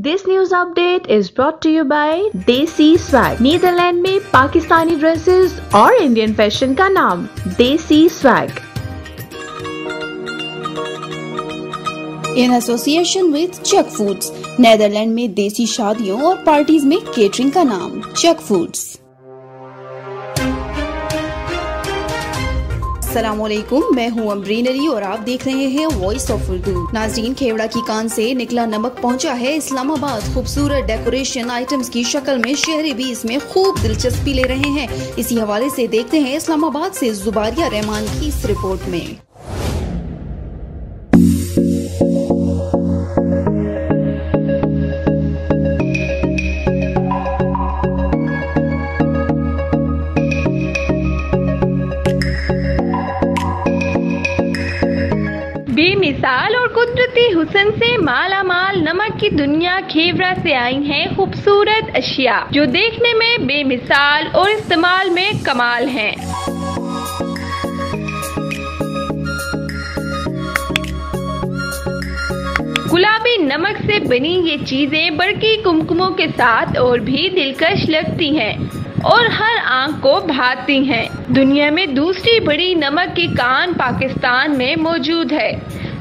This news update is brought to you by Desi swag. Netherlands में Pakistani dresses और Indian fashion का नाम Desi swag. In association with Chak foods. Netherlands में देसी शादियों और पार्टीज में केटरिंग का नाम चक फूड्स। अस्सलामुअलैकुम, मैं हूं अमरीन अली और आप देख रहे हैं वॉइस ऑफ उर्दू। नाज़रीन, खेवड़ा की कान से निकला नमक पहुंचा है इस्लामाबाद। खूबसूरत डेकोरेशन आइटम्स की शक्ल में शहरी भी इसमें खूब दिलचस्पी ले रहे हैं। इसी हवाले से देखते हैं इस्लामाबाद से जुबारिया रहमान की इस रिपोर्ट में। बेमिसाल और कुदरती हुस्न से माला माल नमक की दुनिया खेवड़ा से आई हैं खूबसूरत अशिया जो देखने में बेमिसाल और इस्तेमाल में कमाल हैं। गुलाबी नमक से बनी ये चीजें बड़की कुमकुमों के साथ और भी दिलकश लगती हैं और हर आंख को भाती हैं। दुनिया में दूसरी बड़ी नमक की कान पाकिस्तान में मौजूद है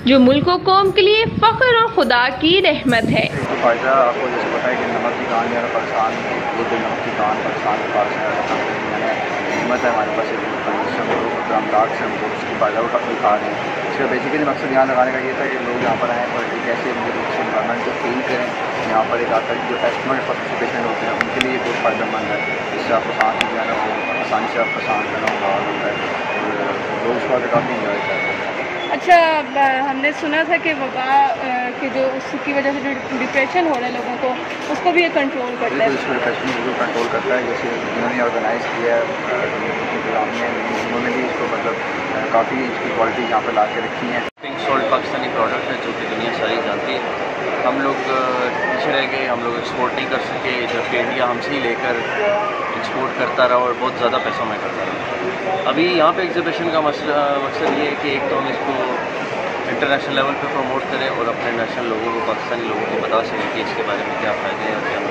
जो मुल्को कौम के लिए फख्र और खुदा की रहमत है। पहंचा आपको जैसे पता है कि नमक की कान या पाकिस्तान ये जो नमक की कान पाकिस्तान के पास हिम्मत है हमारे पास अमदाद से हमको उसकी फ़ायदा उठा रहे हैं। इसका बेसिकली मकसद यहाँ लगाने का ये था कि लोग यहाँ पर आएँ और एक ऐसे इन्वायरमेंट को फील करें। यहाँ पर एक आता है जो एस्टमल पेशेंट होते हैं उनके लिए बहुत फ़ायदेमंद है। इससे आपको सांस भी जाना हो आसानी से आपका सांस लेना होता है और लोग उसको काफ़ी इंजॉय करते हैं। अच्छा, हमने सुना था कि वबा कि जो उसकी वजह से जो डिप्रेशन हो रहा है लोगों को उसको भी ये कंट्रोल करता है। इसको डिप्रेशन को कंट्रोल करता है। जैसे इन्होंने ऑर्गेनाइज़ किया है उन्होंने भी इसको मतलब काफ़ी इसकी क्वालिटी यहाँ पर ला के रखी है। पिंक सॉल्ट पाकिस्तानी प्रोडक्ट है जो कि दुनिया सारी जानती है। हम लोग पीछे रह गए, हम लोग एक्सपोर्ट नहीं कर सके जबकि इंडिया हमसे ही लेकर एक्सपोर्ट करता रहा और बहुत ज़्यादा पैसों में करता रहा। अभी यहाँ पे एग्जीबिशन का मकसद ये है कि एक तो हम इसको इंटरनेशनल लेवल पे प्रमोट करें और अपने नेशनल लोगों को पाकिस्तानी लोगों को बता सकें कि इसके बारे में क्या फ़ायदे हैं और क्या नहीं।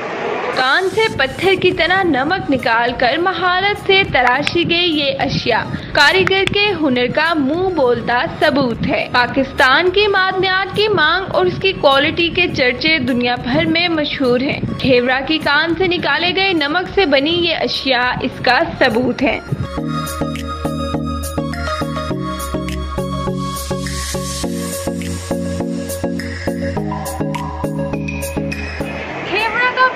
कान से पत्थर की तरह नमक निकालकर महारत से तराशी गई ये अशिया कारीगर के हुनर का मुंह बोलता सबूत है। पाकिस्तान की मादनियात की मांग और उसकी क्वालिटी के चर्चे दुनिया भर में मशहूर हैं। खेवड़ा की कान से निकाले गए नमक से बनी ये अशिया इसका सबूत है।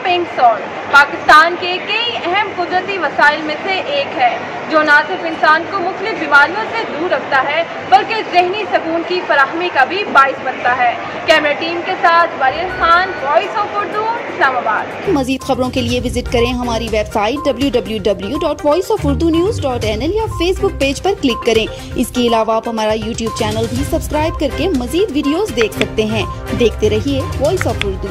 पिंक सॉल्ट पाकिस्तान के कई अहम कुदरती वसाइल में से एक है जो न सिर्फ इंसान को मुख्तलिफ बीमारियों से दूर रखता है बल्कि जहनी सुकून की फराहमी का भी बाइस बनता है। कैमरा टीम के साथ ज़ोबारिया रहमान, वॉइस ऑफ उर्दू, इस्लामाबाद। मजीद खबरों के लिए विजिट करें हमारी वेबसाइट www.voiceofurdunews.nl या फेसबुक पेज पर क्लिक करें। इसके अलावा आप हमारा यूट्यूब चैनल भी सब्सक्राइब करके मजीद वीडियोस देख सकते हैं। देखते रहिए वॉइस ऑफ उर्दू।